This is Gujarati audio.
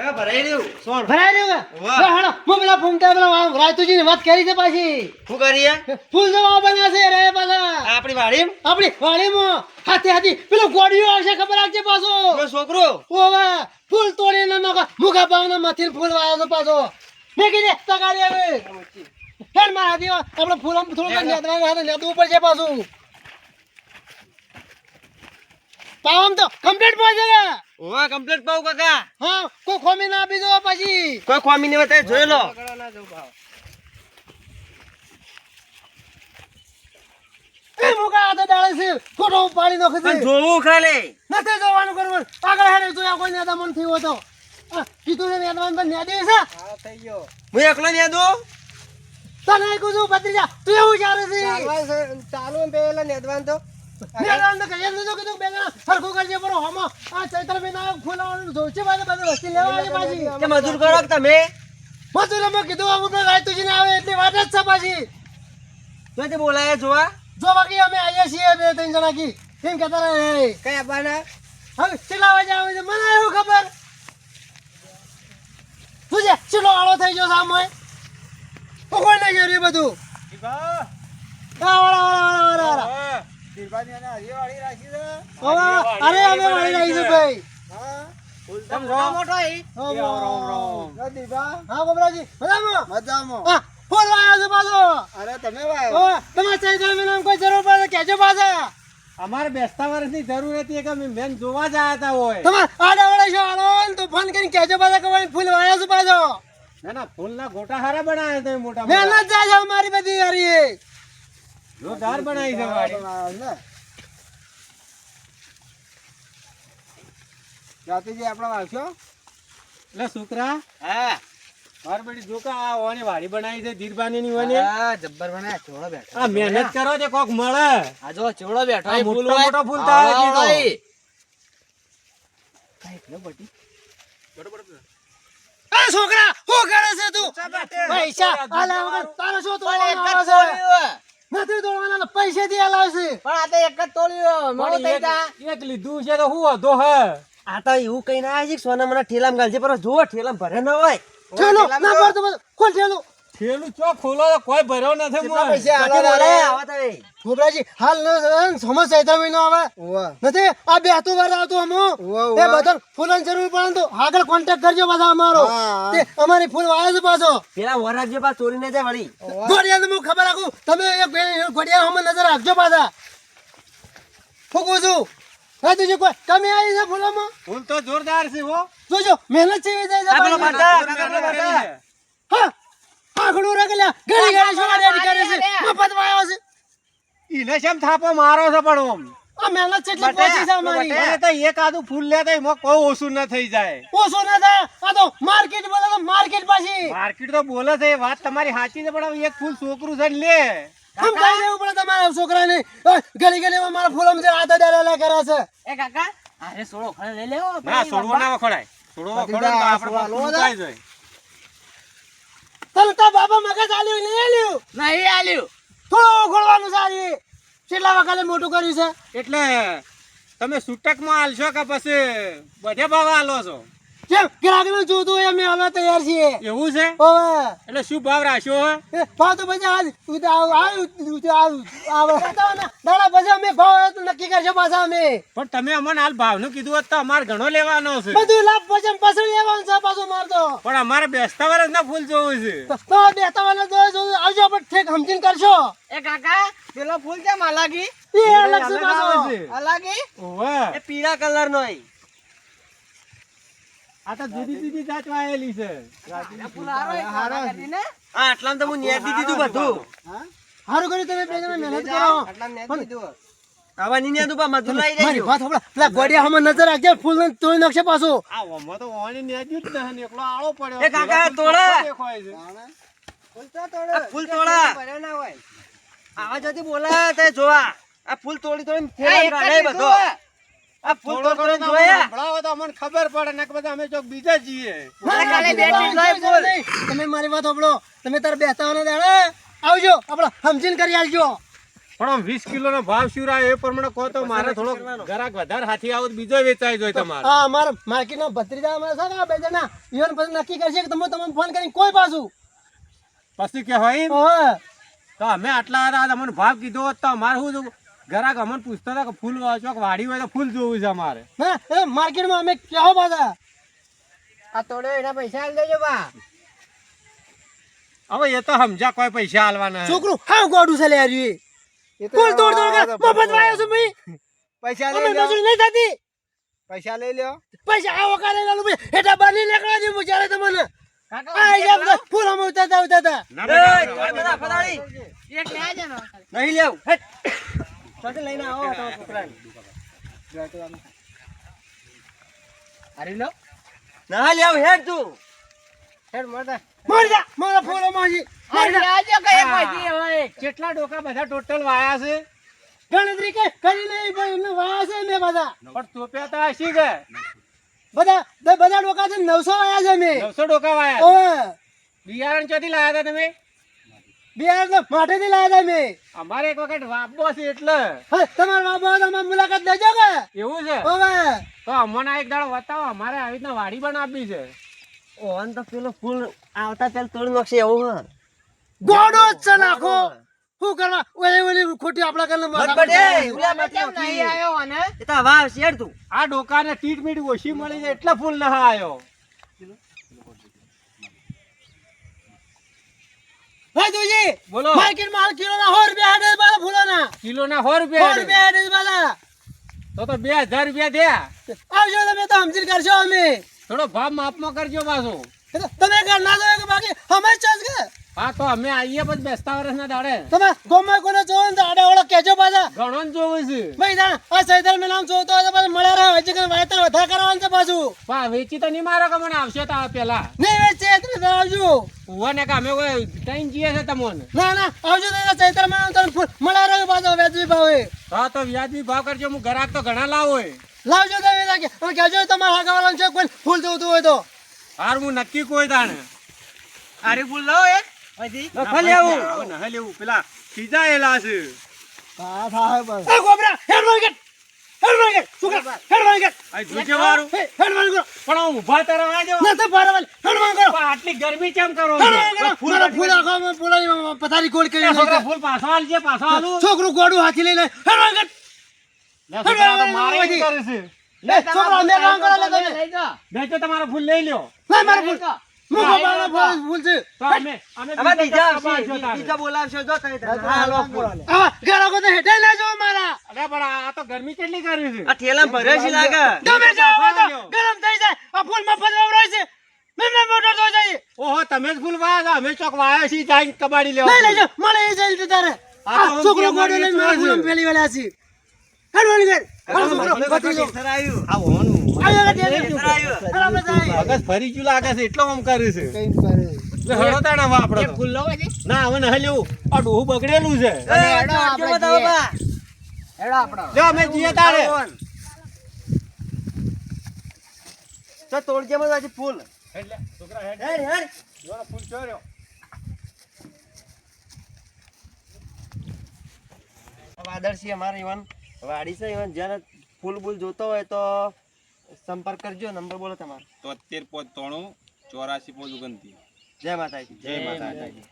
હા ભરાઈ રહ્યું સોણ ભરાઈ રહ્યું વાહ. લે હાલો હું પેલા ફૂમતા પેલા રાયતુજીની વાત કરી છે પાછી શું કરીએ ફૂલ જવા બનાશે રે પાછા આપણી વાડી આપણી વાડીમાં હાથે હાથી પેલો ગોળીઓ આવશે ખબર રાખજે પાછો છોકરો ઓવે ફૂલ તોડીને નકા મુખા પાવના માથી ફૂલ વાયો તો પાછો મેં કીધે તગાડી આવે હેડ મારા દેવા આપણે ફૂલ આમ થોડું લેતું પડશે પાછું પાવમ તો કમ્પ્લીટ પહોંચે ને ઓવા કમ્પ્લીટ પાઉ કાકા હા કોઈ ખોમી ના આપી દો પછી કોઈ ખોમી નહીં હોય જોઈ લો એ મુકા આ તો ડાળે છે ફોટો પાડી નાખે છે પણ જોવું ખાલી નથી જોવાનું કરવું આગળ હેડે જોયા કોઈ નેતા મન થયો હતો કીધું ને નેતા પણ નેદે છે હા થઈ ગયો હું એકલો નહીં દઉં તને કહું છું ભત્રીજા તું એવું ચાલે છે ચાલુ ને પેલા નેદવાન તો નેતા તો કહીએ તો કીધું બે જણા સરખું કરજે પણ હમો આ ચૈત્ર મહિના ફૂલાવાનું જોશે બાદ બધું વસ્તી લેવા આવી પાછી કે મજૂર કરો કે તમે મજૂરમાં કીધું આવું તો રાયતુજી ને આવે એટલી વાત જ છે પાછી તો બોલાય જોવા જો બાકી અમે આવીએ છીએ બે ત્રણ જણા કી કેમ કહેતા રહે કઈ આપવાના હવે ચેલા વાગે આવે છે મને એવું ખબર તું જે ચેલો આળો થઈ ગયો સામે કોઈ નહીં કર્યું બધું અરે અમે વાળી રહીશું ભાઈ હા ગોબરાજી મજામાં હા ફોન વાયો છે પાછો અરે તમે વાયો તમારે ચૈત્ર મહિનામાં કોઈ જરૂર પડે કહેજો પાછા અમારે બેસતા વર્ષની જરૂર હતી કે મેં જોવા જ આવ્યા હતા હોય તમારે આડાવડે છો આલો ને તો ફોન કરીને કહેજો પાછા કે ફૂલ વાયો છે પાછો ના ફૂલના ગોટા હારા બનાવ્યા તમે મોટા મહેનત જાય છે અમારી બધી હારી જોરદાર બનાવી છે વાડી જાતિજી આપણે વાવશો એટલે છોકરા હા માર બડી જોકા આ ઓની વાડી બનાવી છે ધીરબાની ની ઓની હા જબ્બર બના ચોળો બેઠો આ મહેનત કરો તે કોક મળે આ જો ચોળો બેઠો આ એ મોટો ફૂલ મોટો ફૂલ તારે કીધો આ છોકરા શું કરે છે તું પૈસા આલા વગર તારે શું તોડવાનું આવે છે નથી તોડવાના પૈસેથી આલાવશે પણ આ તો એક જ તોડ્યો મોડો થઈ જા એક લીધું છે તો હું હતો હે આ તો એવું કઈ ના છે સોના મને ઠેલામ ગાલજે પર જો ઠેલામ ભરે ન હોય ઠેલો ના પડતો ખોલ ઠેલો થેલું ચો ખોલો તો કોઈ ભર્યો નથી કેટલા મોય. પૈસા આલો રે આવા તો એ. ગોબરાજી હાલ સમજ ચૈત્ર મહિનો આવે નથી આ બે હાથું વાર આવતું અમો એ બધા ફૂલની જરૂર પડે તો આગળ કોન્ટેક્ટ કરજો પાછા અમારો તે અમારી ફૂલ વાળે છે પાછો પેલા વરાજ્ય પા ચોરી ને જાય વળી ગોડિયાને હું ખબર રાખું તમે એક ગોડિયા હમ નજર રાખજો પાછા ફૂકું છું હા તુજે કોઈ કમી આવી છે ફૂલોમાં ફૂલ તો જોરદાર છે હો જોજો મહેનત છે જાય આ પેલો છે બાટા, જોરદાર પેલો બાટા. કરી છે. હા આખડું રગલ્યા ઘડી ઘડી શું કરે છે મફત વાયો છે ઈને શેમ થાપો મારો છે પણ ઓમ આ મહેનત કેટલી પહોંચી છે અમારી મને તો એક આદું ફૂલ લે તો એમાં કોઈ ઓછું ન થઈ જાય ઓછો ના થાય આ તો માર્કેટ બોલે તો માર્કેટ પાછી માર્કેટ તો બોલે છે એ વાત તમારી સાચી છે પણ હવે એક ફૂલ છોકરું છે ને લે સમજાઈ દેવું પડે તમારા છોકરાને ઘડી ઘડી મારા ફૂલો માં હાથ ડાલેલા કરે છે એ કાકા અરે સોળો ખડે લઈ લેવો ના છોડવો ના વખડાય છોડવો વખડો તો આપણે ફૂલ ખાઈ જાય તને તા બાબા મગજ આલ્યું નહીં આલ્યું નહીં આલ્યું થોડું ખોલવાનું સારી કેટલા વખતે મોટું કર્યું છે એટલે તમે છૂટકમાં આલશો કે પછી બધે ભાવ આલો છો કેમ ગ્રાહકને જોતું હોય અમે હવે તૈયાર છીએ એવું છે ઓવે એટલે શું ભાવ રાખ્યો હે એ ભાવ તો પછી દાડા પછી અમે ભાવ નક્કી કરશો પાછા અમે પણ તમે અમને હાલ ભાવનું કીધું હોત તો અમારે ઘણો લેવાનો છે બધું લાભ પછી પાછળ લેવાનું છે પાછું મારતો પણ અમારે બેસતા વર્ષ ના ફૂલ જોવું છે તો બેતા વાળા આવજો પણ ઠેક સમજીને કરશો એ કાકા પેલો ફૂલ કેમ અલાગી એ અલગ છે પાછો અલાગી ઓવે એ પીળા કલર નો આ તો જુદી જુદી જાત વાયેલી છે આટલામાં તો હું નેતી દીધું બધું સારું કર્યું તમે બે જણા મહેનત કરો આવા ની નેતું પા મજૂર લાઈ મારી દેજો વાત સાંભળો પેલા ગોડિયા હમણાં નજર રાખજે ફૂલ ને તોડી નાખશે પાછું આ ઓમાં તો ઓની નેજ્યું જ નહીં એકલો આળો પડ્યો એ કાકા, તોડા. દેખાય છે. આ ફૂલ તોડા આવા જતી બોલા તે જોવા આ ફૂલ તોડી તોડી ફેરા કાઢે બધો આ ફૂલ થોડો તોડી થોડો તોડી જોયા સંભળાવો તો અમને ખબર પડે ને કે બધા અમે ચોક બીજા જઈએ મારે કાલે બેટરી જોઈ ફૂલ તમે મારી વાત સાંભળો તમે તાર બેસતા દાડે આવજો આપણે સમજીને કરી આલજો પણ આમ 20 કિલોનો ભાવ શિવરાય એ પ્રમાણે કહો તો મારે થોડો ગરાક વધારે હાથી આવો તો બીજો વેચાઈ જોય તમારે. હા અમારા માર્કેટનો ભત્રીજા અમારા છે ને, આ બે જણા ઈવન પછી નક્કી કરશે કે તમે તમને ફોન કરીને કોઈ પાછું પછી કે હોય એમ? હા તો અમે આટલા હતા તમને ભાવ કીધો હોત તો અમારે શું થયું? ગરાક અમને પૂછતા હતા કે ફૂલ ચોક વાડી હોય તો ફૂલ જોવું છે અમારે. ના એ માર્કેટમાં અમે કેવો પાછા આ તોડે એના પૈસા આલ દેજો બા. હવે એ તો સમજા કોઈ પૈસા આલવાના હે. છોકરું હા ગોડું છે લે યાર એ. ફૂલ તોડ તોડ કે મફત વાયો છું ભાઈ. પૈસા અમે લઈ લ્યો, મજૂરી નહીં થતી. પૈસા લઈ લ્યો. પૈસા આવો કાલે લાલું ભાઈ હેઠા બાની નીકળવા દે મુચારે તમને. કાકા આ યાર બધા ફૂલ અમે ઉતારતા ઉતારતા. ના, એ, ના, તમે બધા ફદાડી. એક લે છે ને નહીં લેવ હેટ. સાથે લઈને આવો તમારા છોકરાને. હારી લો ના લેવ હેટ તું. હેટ મોટા. મર જા મારા ફૂલ માજી. હારી આજો કે એક વાજી હવે કેટલા ડોકા બધા ટોટલ વાયા છે? ગણતરી કે કરી નહીં ભાઈ એમને વાયા છે મેં બધા. પણ તોપ્યા તો હશી કે બધા ડોકા છે 900 વાયા છે મેં. 900 ડોકા વાયા. ઓય બિયારણ ચોથી લાયા હતા તમે? બિહાર તો માટેથી લાયા હતા મેં. અમારે એક વખત વાપવો છે એટલે હા તમારા બાબા તમારી મુલાકાત લેજો કે એવું છે. ઓય તો અમને એક દાડો બતાવો, અમારે આવી રીતના વાડી બનાવવી છે. ઓન તો પેલો ફૂલ આવતા પેલ તોડી નાખશે એવું હે. ગોડો જ છે નાખો. શું કરવા ઓલી ઓલી ખોટી આપણા કરને બટબટે, ઉલા માટે કેમ નહીં આવ્યો અને એ તો હવા આવશે હેડ તું. આ ડોકાને ટ્રીટમેન્ટ ઓછી મળી જાય એટલે ફૂલ ના આવ્યો. ભાઈ તુજી બોલો. માર્કેટમાં હાલ કિલોના 100 રૂપિયા હાડે બાલા ફૂલોના કિલોના 100 100 રૂપિયા. રૂપિયા હાડે બાલા. તો 2000 રૂપિયા થયા. આવજો તમે તો સમજી કરશો અમે. થોડો ભાવ માપમાં કરજો પાછો. તમે ઘર ના જોયો કે બાકી અમે ચાસ કે હા તો અમે આવીએ પછી બેસતા વર્ષના દાડે. તમે ગોમાં કોને જોવો ને તો આડે ઓળો કેજો પાછા. ઘણો જ જોવું છે. ભાઈ દાણ આ સૈદર મે નામ જોતો હોય તો પાછું મળ્યા રહે હજી કે વાયતર વધારે કરવાનું છે પાછું. પણ વેચી તો નહીં મારો કે મને આવશે તો પેલા નહીં વેચે એટલે આવજો. ઉવા ને કે અમે કોઈ ટાઈમ જીએ છે તમને. ના ના આવજો તો સૈદર મે નામ તો મળ્યા રહે પાછો વેચવી ભાવે. હા તો વ્યાજબી ભાવ કરજો. હું ગ્રાહક તો ઘણા લાવો હોય. લાવજો તમે લાગે હવે કહેજો તમારા હાગાવાળાનું છે કોઈ ફૂલ જોતું હોય તો. હાર હું નક્કી કોઈ દાણે આરી ફૂલ લાવો એક. પછી નખા લેવું. ના લેવું પેલા ખીજાયેલા છે. હા થાય બસ. એ ગોબરા હેડ માર્કેટ હેડ માર્કેટ સુકા હેડ માર્કેટ આ જોજે વાળું. હેડ માર્કેટ પણ હું ઊભા તરવા આજો. ના તો પારવાલ હેડ માર્કેટ પણ આટલી ગરમી કેમ કરો છો? ફૂલ ફૂલ આખો ફૂલાની પથારી ગોળ કરી એ છોકરા ફૂલ પાછો આલજે, પાછો આલું. છોકરું ગોડું હાથી લઈ લે હેડ માર્કેટ. લે છોકરા તો મારે ઈ કરે છે. લે છોકરા મે કામ કરો લે તમે. લઈ જો બેજો તમારો ફૂલ લઈ લ્યો. લે મારું ફૂલ મુકો બાળા ફૂલ છે. તો અમે હવે બીજા બાજુ આવશે. તારે. બીજા બોલાવશો જો તઈ તને. હા લો ફૂલ. આ ઘરો કો તો હેડે લેજો મારા. અરે પણ આ તો ગરમી કેટલી કરી છે. આ ઠેલા ભરે છે લાગે. તમે જાઓ તો ગરમ થઈ જાય આ ફૂલ મફત વવરાય છે. મેં મોટર તો જાય ઓહો તમે જ ફૂલ વાયા છો. અમે ચોક વાયા છીએ જાય કબાડી લેવા. લઈ લેજો મળે એ જાય તારે. આ તો આ છોકરો આમ ગોડો લઈને મારા ફૂલ પેલી વાળા છે. હેડ વાળી ઘર હાલ છોકરો બધી લો. કેસર આવ્યું. આ હોનું. આયો કે દે કેસર આવ્યું. હાલ આપણે જાય. મગજ ફરી ગયું લાગે છે એટલો આમ કરે છે. કઈ કરે એટલે હળો તાણે હવે આપણે તો. ફૂલ લો પછી ના હવે નહીં લેવું. આ ડોહું બગડેલું છે. એ, હેડો આટલો આપણે બતાવો જઈએ. બા. હેડો આપણો જો અમે જઈએ તારે. તો તોડજે મને પાછી ફૂલ. એટલે છોકરા હેડ. હેડ હેડ. જોરો ફૂલ ચોર્યો. વાદળસિંહ અમારે ઈવન વાડી છે ઈવન જ્યારે ફૂલ બુલ જોતો હોય તો સંપર્ક કરજો. નંબર બોલો તમારો. 73 5 94 84 5 29. જય માતાજી. જય માતાજી.